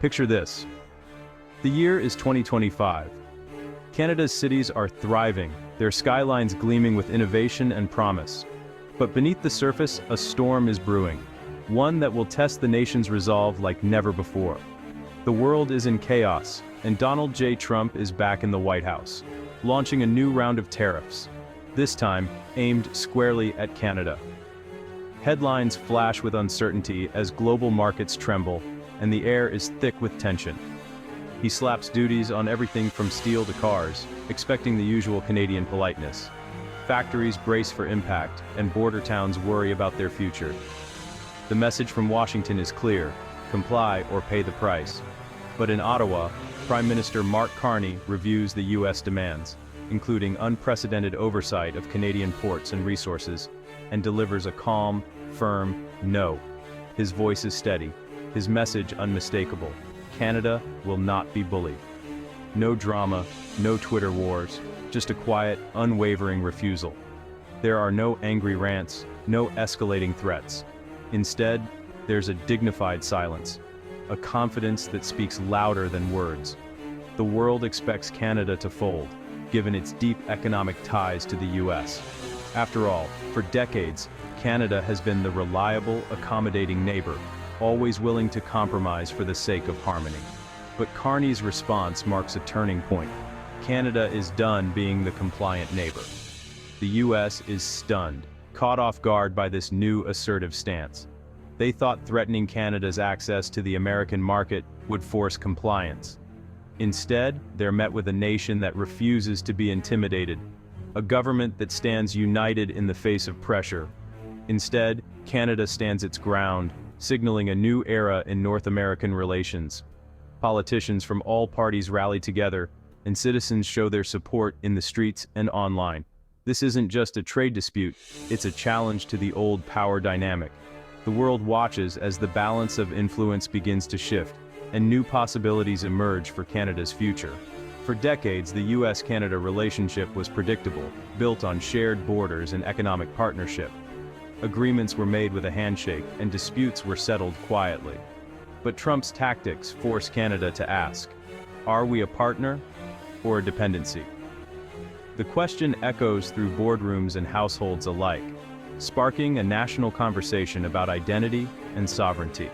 Picture this. The year is 2025. Canada's cities are thriving, their skylines gleaming with innovation and promise. But beneath the surface, a storm is brewing, one that will test the nation's resolve like never before. The world is in chaos, and Donald J. Trump is back in the White House, launching a new round of tariffs, this time aimed squarely at Canada. Headlines flash with uncertainty as global markets tremble, and the air is thick with tension. He slaps duties on everything from steel to cars, expecting the usual Canadian politeness. Factories brace for impact, and border towns worry about their future. The message from Washington is clear: comply or pay the price. But in Ottawa, Prime Minister Mark Carney reviews the U.S. demands, including unprecedented oversight of Canadian ports and resources, and delivers a calm, firm no. His voice is steady, his message unmistakable. Canada will not be bullied. No drama, no Twitter wars, just a quiet, unwavering refusal. There are no angry rants, no escalating threats. Instead, there's a dignified silence, a confidence that speaks louder than words. The world expects Canada to fold, given its deep economic ties to the U.S. After all, for decades, Canada has been the reliable, accommodating neighbor, always willing to compromise for the sake of harmony. But Carney's response marks a turning point. Canada is done being the compliant neighbor. The U.S. is stunned, caught off guard by this new assertive stance. They thought threatening Canada's access to the American market would force compliance. Instead, they're met with a nation that refuses to be intimidated, a government that stands united in the face of pressure. Instead, Canada stands its ground, signaling a new era in North American relations. Politicians from all parties rally together, and citizens show their support in the streets and online. This isn't just a trade dispute, it's a challenge to the old power dynamic. The world watches as the balance of influence begins to shift, and new possibilities emerge for Canada's future. For decades, the US-Canada relationship was predictable, built on shared borders and economic partnership. Agreements were made with a handshake, and disputes were settled quietly. But Trump's tactics force Canada to ask, are we a partner or a dependency? The question echoes through boardrooms and households alike, sparking a national conversation about identity and sovereignty.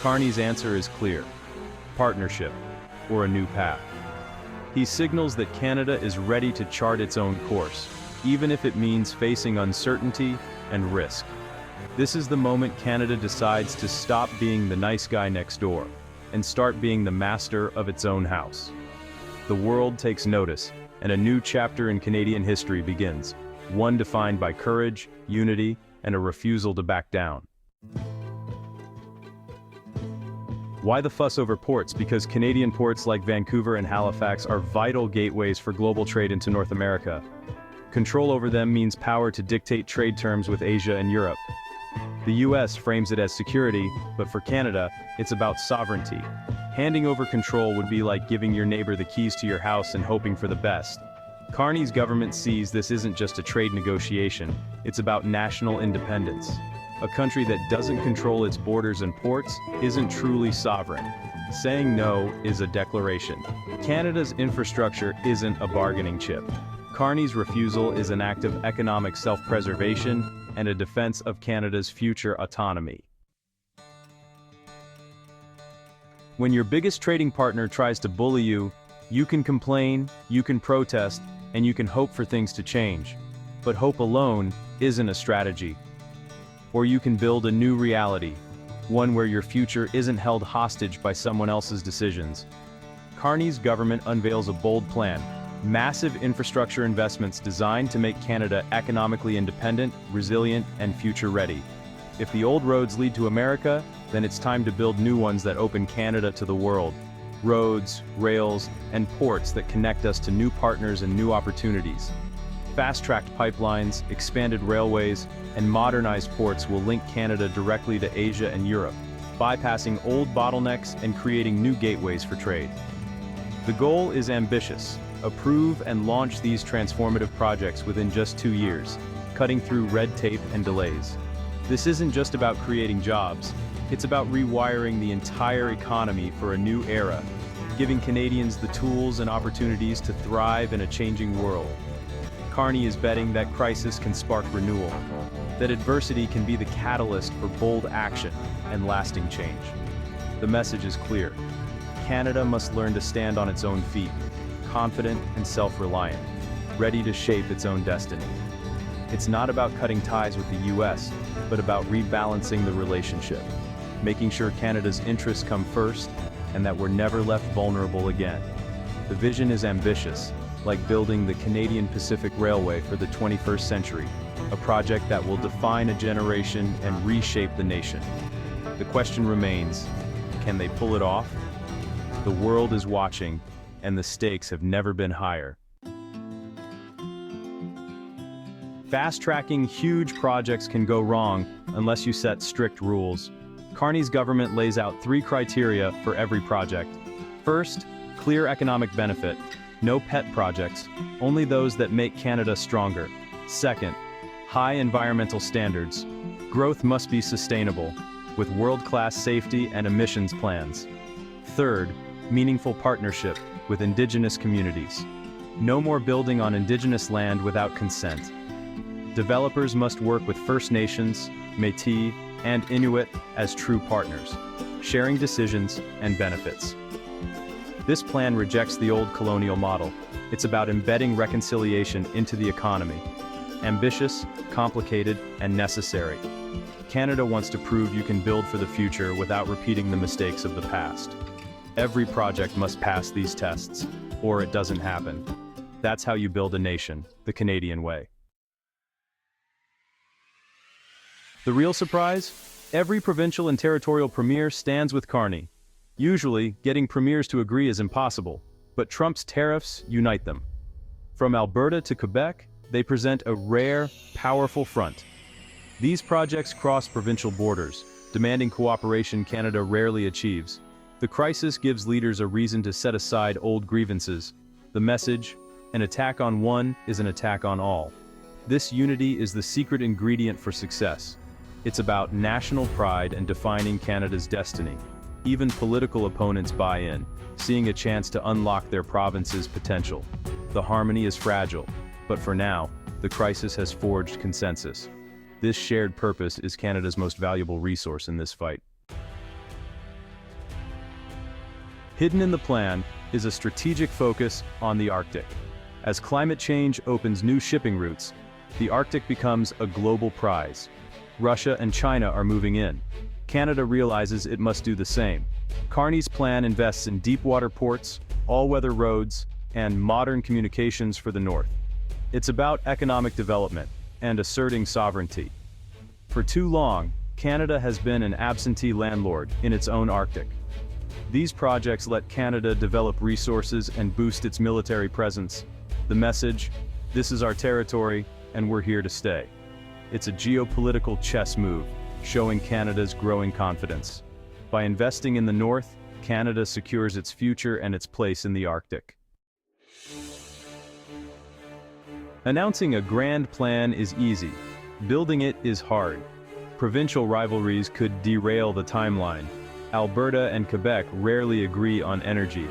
Carney's answer is clear: partnership or a new path. He signals that Canada is ready to chart its own course, even if it means facing uncertainty and risk. This is the moment Canada decides to stop being the nice guy next door and start being the master of its own house. The world takes notice, and a new chapter in Canadian history begins, one defined by courage, unity, and a refusal to back down. Why the fuss over ports? Because Canadian ports like Vancouver and Halifax are vital gateways for global trade into North America. Control over them means power to dictate trade terms with Asia and Europe. The US frames it as security, but for Canada, it's about sovereignty. Handing over control would be like giving your neighbor the keys to your house and hoping for the best. Carney's government sees this isn't just a trade negotiation, it's about national independence. A country that doesn't control its borders and ports isn't truly sovereign. Saying no is a declaration. Canada's infrastructure isn't a bargaining chip. Carney's refusal is an act of economic self-preservation and a defense of Canada's future autonomy. When your biggest trading partner tries to bully you, you can complain, you can protest, and you can hope for things to change. But hope alone isn't a strategy. Or you can build a new reality, one where your future isn't held hostage by someone else's decisions. Carney's government unveils a bold plan: massive infrastructure investments designed to make Canada economically independent, resilient, and future-ready. If the old roads lead to America, then it's time to build new ones that open Canada to the world. Roads, rails, and ports that connect us to new partners and new opportunities. Fast-tracked pipelines, expanded railways, and modernized ports will link Canada directly to Asia and Europe, bypassing old bottlenecks and creating new gateways for trade. The goal is ambitious: approve and launch these transformative projects within just 2 years, cutting through red tape and delays. This isn't just about creating jobs, It's about rewiring the entire economy for a new era, giving Canadians the tools and opportunities to thrive in a changing world. Carney is betting that crisis can spark renewal, that adversity can be the catalyst for bold action and lasting change. The message is clear. Canada must learn to stand on its own feet, confident and self-reliant, ready to shape its own destiny. It's not about cutting ties with the US, but about rebalancing the relationship, making sure Canada's interests come first and that we're never left vulnerable again. The vision is ambitious, like building the Canadian Pacific Railway for the 21st century, a project that will define a generation and reshape the nation. The question remains, can they pull it off? The world is watching, and the stakes have never been higher. Fast-tracking huge projects can go wrong unless you set strict rules. Carney's government lays out 3 criteria for every project. First, clear economic benefit. No pet projects, only those that make Canada stronger. Second, high environmental standards. Growth must be sustainable, with world-class safety and emissions plans. Third, meaningful partnership with Indigenous communities. No more building on Indigenous land without consent. Developers must work with First Nations, Métis, and Inuit as true partners, sharing decisions and benefits. This plan rejects the old colonial model. It's about embedding reconciliation into the economy. Ambitious, complicated, and necessary. Canada wants to prove you can build for the future without repeating the mistakes of the past. Every project must pass these tests, or it doesn't happen. That's how you build a nation, the Canadian way. The real surprise? Every provincial and territorial premier stands with Carney. Usually, getting premiers to agree is impossible, but Trump's tariffs unite them. From Alberta to Quebec, they present a rare, powerful front. These projects cross provincial borders, demanding cooperation Canada rarely achieves. The crisis gives leaders a reason to set aside old grievances. The message, an attack on one is an attack on all. This unity is the secret ingredient for success. It's about national pride and defining Canada's destiny. Even political opponents buy in, seeing a chance to unlock their province's potential. The harmony is fragile, but for now, the crisis has forged consensus. This shared purpose is Canada's most valuable resource in this fight. Hidden in the plan is a strategic focus on the Arctic. As climate change opens new shipping routes, the Arctic becomes a global prize. Russia and China are moving in. Canada realizes it must do the same. Carney's plan invests in deep-water ports, all-weather roads, and modern communications for the North. It's about economic development and asserting sovereignty. For too long, Canada has been an absentee landlord in its own Arctic. These projects let Canada develop resources and boost its military presence. The message, this is our territory, and we're here to stay. It's a geopolitical chess move, showing Canada's growing confidence. By investing in the North, Canada secures its future and its place in the Arctic. Announcing a grand plan is easy. Building it is hard. Provincial rivalries could derail the timeline. Alberta and Quebec rarely agree on energy.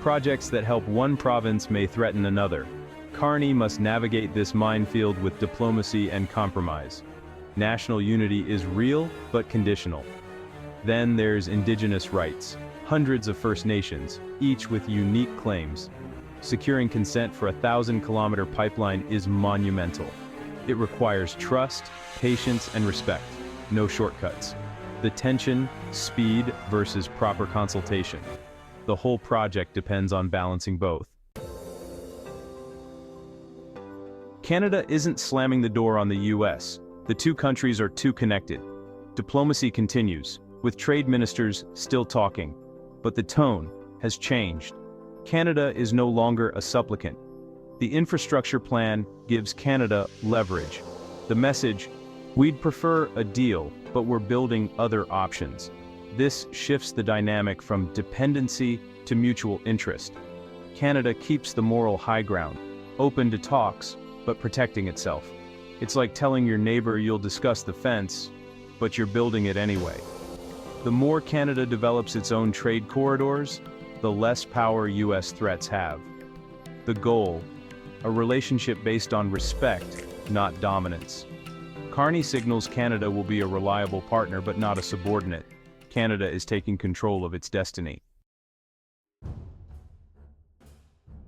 Projects that help one province may threaten another. Carney must navigate this minefield with diplomacy and compromise. National unity is real, but conditional. Then there's Indigenous rights. Hundreds of First Nations, each with unique claims. Securing consent for a 1,000-kilometer pipeline is monumental. It requires trust, patience, and respect. No shortcuts. The tension, speed versus proper consultation. The whole project depends on balancing both. Canada isn't slamming the door on the US. The two countries are too connected. Diplomacy continues, with trade ministers still talking. But the tone has changed. Canada is no longer a supplicant. The infrastructure plan gives Canada leverage. The message, we'd prefer a deal, but we're building other options. This shifts the dynamic from dependency to mutual interest. Canada keeps the moral high ground, open to talks, but protecting itself. It's like telling your neighbor you'll discuss the fence, but you're building it anyway. The more Canada develops its own trade corridors, the less power US threats have. The goal: a relationship based on respect, not dominance. Carney signals Canada will be a reliable partner but not a subordinate. Canada is taking control of its destiny.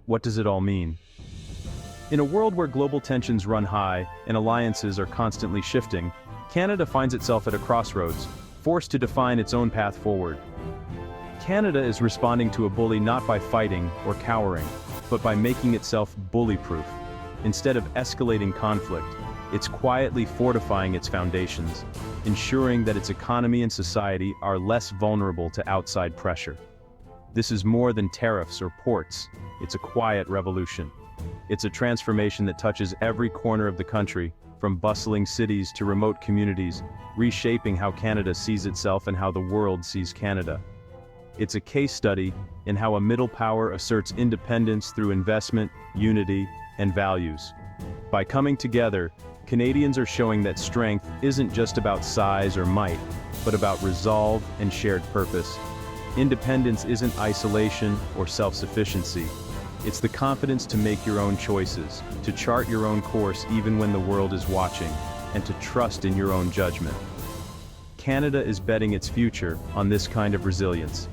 What does it all mean? In a world where global tensions run high and alliances are constantly shifting, Canada finds itself at a crossroads, forced to define its own path forward. Canada is responding to a bully not by fighting or cowering, but by making itself bully-proof. Instead of escalating conflict, it's quietly fortifying its foundations, ensuring that its economy and society are less vulnerable to outside pressure. This is more than tariffs or ports, it's a quiet revolution. It's a transformation that touches every corner of the country, from bustling cities to remote communities, reshaping how Canada sees itself and how the world sees Canada. It's a case study in how a middle power asserts independence through investment, unity, and values. By coming together, Canadians are showing that strength isn't just about size or might, but about resolve and shared purpose. Independence isn't isolation or self-sufficiency. It's the confidence to make your own choices, to chart your own course even when the world is watching, and to trust in your own judgment. Canada is betting its future on this kind of resilience.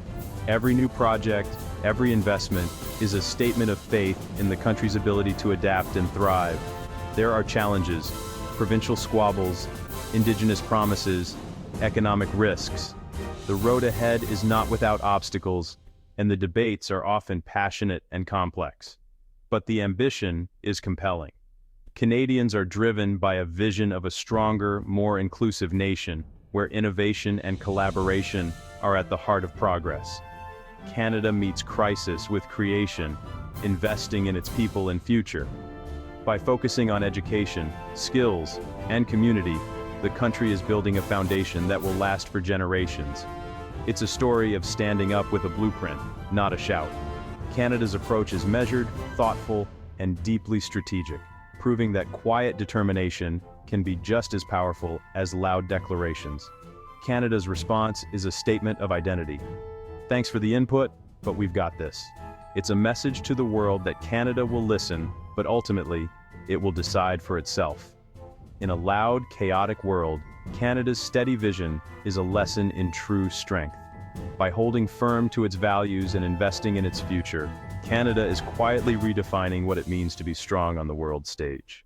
Every new project, every investment, is a statement of faith in the country's ability to adapt and thrive. There are challenges, provincial squabbles, Indigenous promises, economic risks. The road ahead is not without obstacles, and the debates are often passionate and complex. But the ambition is compelling. Canadians are driven by a vision of a stronger, more inclusive nation, where innovation and collaboration are at the heart of progress. Canada meets crisis with creation, investing in its people and future. By focusing on education, skills, and community, the country is building a foundation that will last for generations. It's a story of standing up with a blueprint, not a shout. Canada's approach is measured, thoughtful, and deeply strategic, proving that quiet determination can be just as powerful as loud declarations. Canada's response is a statement of identity. Thanks for the input, but we've got this. It's a message to the world that Canada will listen, but ultimately, it will decide for itself. In a loud, chaotic world, Canada's steady vision is a lesson in true strength. By holding firm to its values and investing in its future, Canada is quietly redefining what it means to be strong on the world stage.